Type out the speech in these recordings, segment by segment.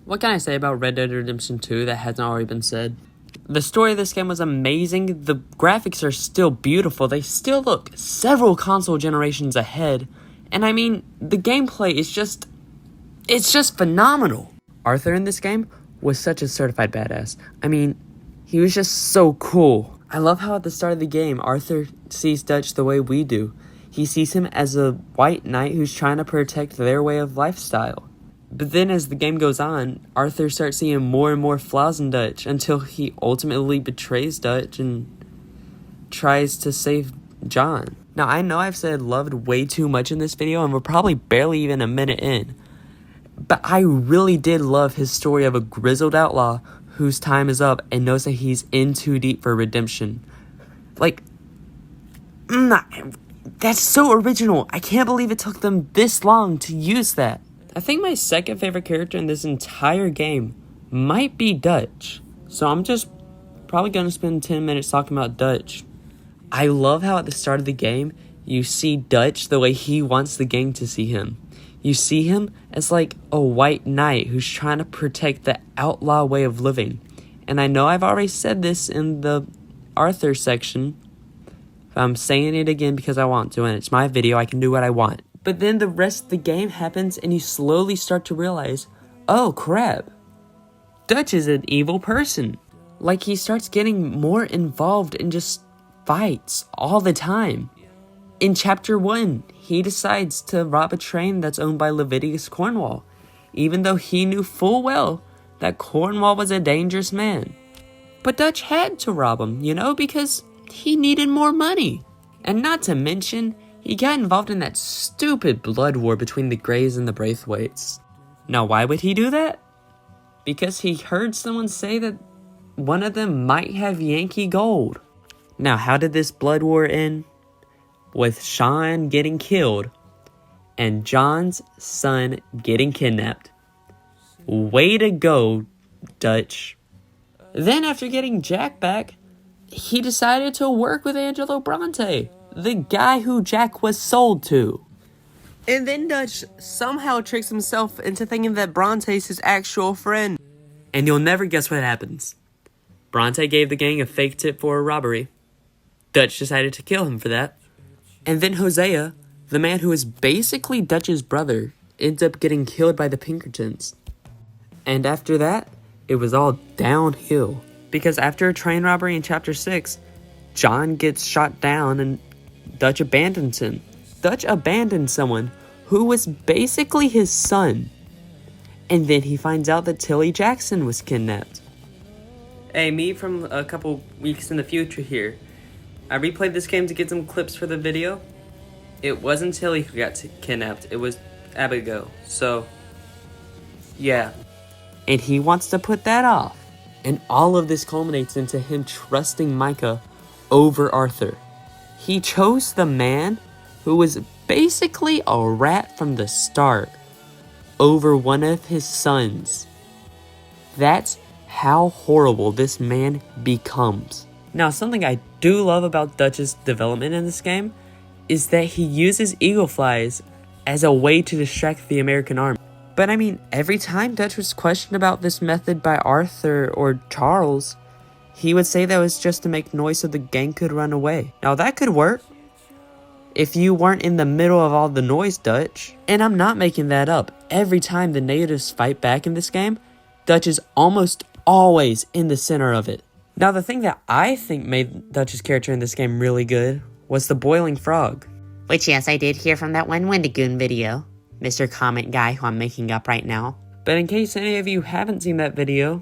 What can I say about Red Dead Redemption 2 that hasn't already been said? The story of this game was amazing, the graphics are still beautiful, they still look several console generations ahead, and I mean, the gameplay is just phenomenal. Arthur in this game was such a certified badass. I mean, he was just so cool. I love how at the start of the game, Arthur sees Dutch the way we do. He sees him as a white knight who's trying to protect their way of lifestyle. But then as the game goes on, Arthur starts seeing more and more flaws in Dutch until he ultimately betrays Dutch and tries to save John. Now, I know I've said loved way too much in this video and we're probably barely even a minute in. But I really did love his story of a grizzled outlaw whose time is up and knows that he's in too deep for redemption. Like, that's so original. I can't believe it took them this long to use that. I think my second favorite character in this entire game might be Dutch. So I'm just probably going to spend 10 minutes talking about Dutch. I love how at the start of the game, you see Dutch the way he wants the gang to see him. You see him as like a white knight who's trying to protect the outlaw way of living. And I know I've already said this in the Arthur section, but I'm saying it again because I want to, and it's my video, I can do what I want. But then the rest of the game happens and you slowly start to realize, oh crap, Dutch is an evil person. Like he starts getting more involved in just fights all the time. In chapter 1, he decides to rob a train that's owned by Leviticus Cornwall, even though he knew full well that Cornwall was a dangerous man. But Dutch had to rob him, because he needed more money. And not to mention, he got involved in that stupid blood war between the Greys and the Braithwaites. Now, why would he do that? Because he heard someone say that one of them might have Yankee gold. Now, how did this blood war end? With Sean getting killed and John's son getting kidnapped. Way to go, Dutch. Then after getting Jack back, he decided to work with Angelo Bronte, the guy who Jack was sold to. And then Dutch somehow tricks himself into thinking that Bronte's his actual friend. And you'll never guess what happens. Bronte gave the gang a fake tip for a robbery. Dutch decided to kill him for that. And then Hosea, the man who is basically Dutch's brother, ends up getting killed by the Pinkertons. And after that, it was all downhill. Because after a train robbery in chapter 6, John gets shot down and Dutch abandons him. Dutch abandoned someone who was basically his son. And then he finds out that Tilly Jackson was kidnapped. Hey, me from a couple weeks in the future here. I replayed this game to get some clips for the video. It wasn't Tilly who got kidnapped, it was Abigail. So, yeah. And he wants to put that off. And all of this culminates into him trusting Micah over Arthur. He chose the man who was basically a rat from the start over one of his sons. That's how horrible this man becomes. Now, something I do love about Dutch's development in this game is that he uses eagle flies as a way to distract the American army. But I mean, every time Dutch was questioned about this method by Arthur or Charles, he would say that was just to make noise so the gang could run away. Now that could work if you weren't in the middle of all the noise, Dutch. And I'm not making that up. Every time the natives fight back in this game, Dutch is almost always in the center of it. Now, the thing that I think made Dutch's character in this game really good was the boiling frog. Which, yes, I did hear from that one Wendigoon video, Mr. Comment Guy, who I'm making up right now. But in case any of you haven't seen that video,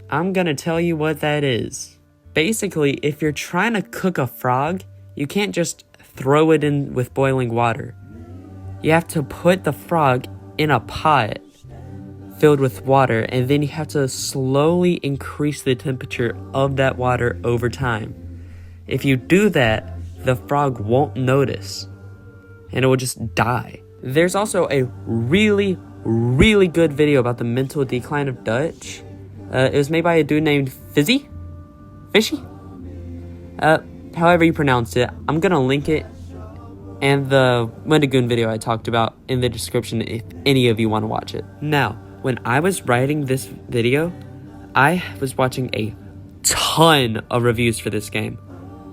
I'm gonna tell you what that is. Basically, if you're trying to cook a frog, you can't just throw it in with boiling water. You have to put the frog in a pot filled with water, and then you have to slowly increase the temperature of that water over time. If you do that, the frog won't notice, and it will just die. There's also a really, really good video about the mental decline of Dutch. It was made by a dude named Fishy? However you pronounce it. I'm gonna link it and the Wendigoon video I talked about in the description if any of you want to watch it. Now, when I was writing this video, I was watching a ton of reviews for this game.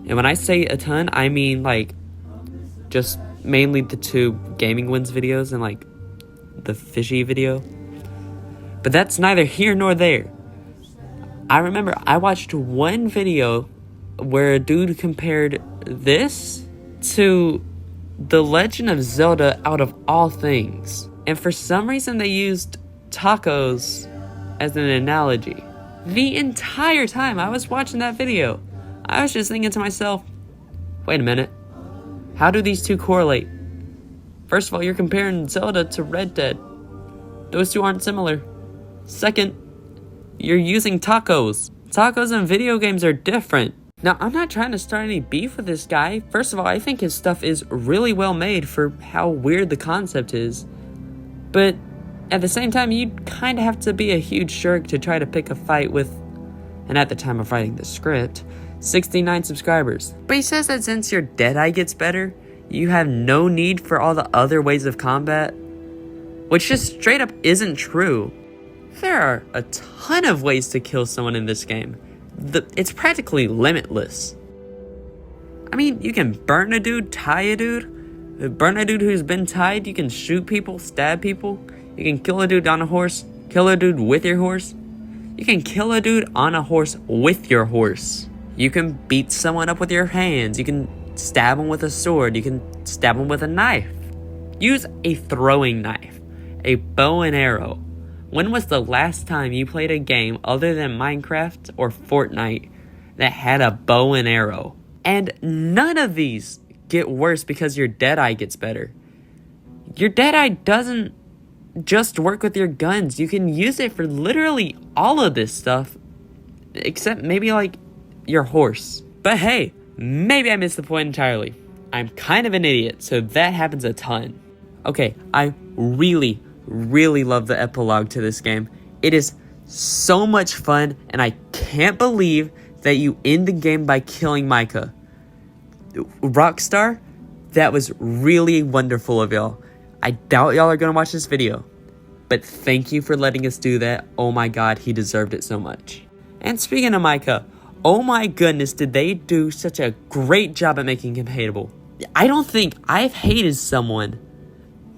And when I say a ton, I mean like just mainly the 2 Gaming Wins videos and like the Fishy video. But that's neither here nor there. I remember I watched one video where a dude compared this to The Legend of Zelda out of all things. And for some reason they used tacos as an analogy. The entire time I was watching that video, I was just thinking to myself, wait a minute, how do these 2 correlate? First of all, you're comparing Zelda to Red Dead. Those 2 aren't similar. Second, you're using tacos. Tacos and video games are different. Now, I'm not trying to start any beef with this guy. First of all, I think his stuff is really well made for how weird the concept is. But at the same time, you'd kind of have to be a huge jerk to try to pick a fight with, and at the time of writing the script, 69 subscribers. But he says that since your Deadeye gets better, you have no need for all the other ways of combat, which just straight up isn't true. There are a ton of ways to kill someone in this game. It's practically limitless. I mean, you can burn a dude, tie a dude. Burn a dude who's been tied. You can shoot people, stab people. You can kill a dude on a horse. Kill a dude with your horse. You can kill a dude on a horse with your horse. You can beat someone up with your hands. You can stab them with a sword. You can stab them with a knife. Use a throwing knife. A bow and arrow. When was the last time you played a game other than Minecraft or Fortnite that had a bow and arrow? And none of these get worse because your Deadeye gets better. Your Deadeye doesn't just work with your guns. You can use it for literally all of this stuff, except maybe like your horse. But hey, maybe I missed the point entirely. I'm kind of an idiot, so that happens a ton. Okay, I really love the epilogue to this game. It is so much fun, and I can't believe that you end the game by killing Micah. Rockstar, that was really wonderful of y'all. I doubt y'all are gonna watch this video, but thank you for letting us do that. Oh my god, he deserved it so much. And speaking of Micah, oh my goodness, did they do such a great job at making him hateable. I don't think I've hated someone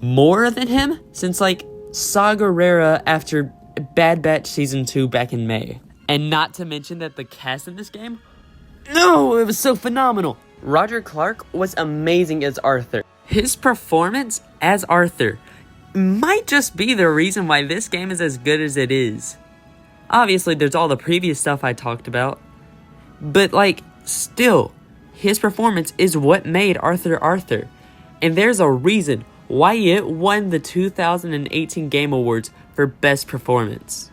more than him since like Saw Gerrera after Bad Batch Season 2 back in May. And not to mention that the cast in this game, no, it was so phenomenal. Roger Clark was amazing as Arthur. His performance as Arthur might just be the reason why this game is as good as it is. Obviously, there's all the previous stuff I talked about, but like, still, his performance is what made Arthur Arthur. And there's a reason why it won the 2018 Game Awards for Best Performance.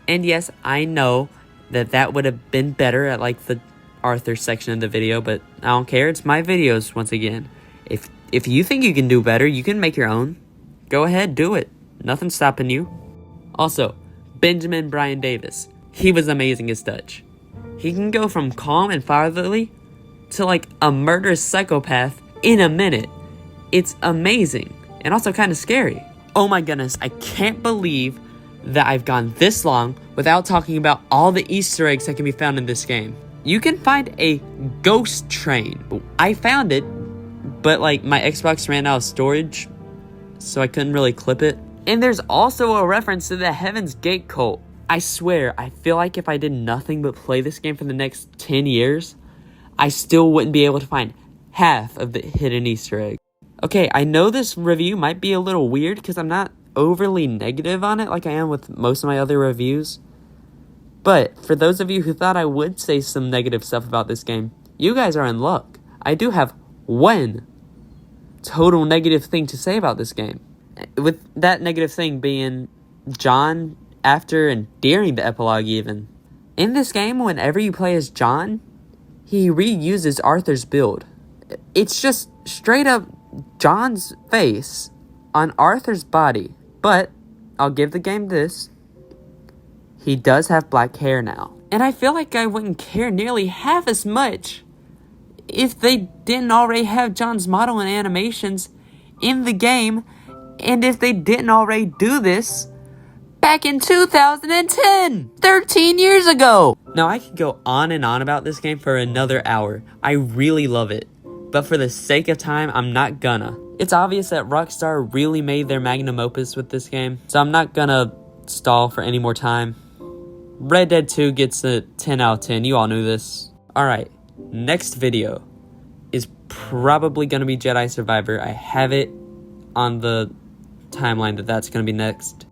And yes, I know that would have been better at like the Arthur section of the video, but I don't care, it's my videos once again. If you think you can do better, you can make your own. Go ahead, do it. Nothing's stopping you. Also, Benjamin Brian Davis. He was amazing as Dutch. He can go from calm and fatherly to like a murderous psychopath in a minute. It's amazing. And also kind of scary. Oh my goodness, I can't believe that I've gone this long without talking about all the Easter eggs that can be found in this game. You can find a ghost train. I found it, but like my Xbox ran out of storage, so I couldn't really clip it. And there's also a reference to the Heaven's Gate cult. I swear, I feel like if I did nothing but play this game for the next 10 years, I still wouldn't be able to find half of the hidden Easter eggs. Okay, I know this review might be a little weird because I'm not overly negative on it like I am with most of my other reviews. But for those of you who thought I would say some negative stuff about this game, you guys are in luck. I do have one total negative thing to say about this game. With that negative thing being John after and during the epilogue even. In this game, whenever you play as John, he reuses Arthur's build. It's just straight up John's face on Arthur's body. But I'll give the game this. He does have black hair now. And I feel like I wouldn't care nearly half as much if they didn't already have John's model and animations in the game, and if they didn't already do this back in 2010, 13 years ago. Now, I could go on and on about this game for another hour. I really love it. But for the sake of time, I'm not gonna. It's obvious that Rockstar really made their magnum opus with this game, so I'm not gonna stall for any more time. Red Dead 2 gets a 10 out of 10. You all knew this. Alright, next video is probably gonna be Jedi Survivor. I have it on the timeline that's gonna be next.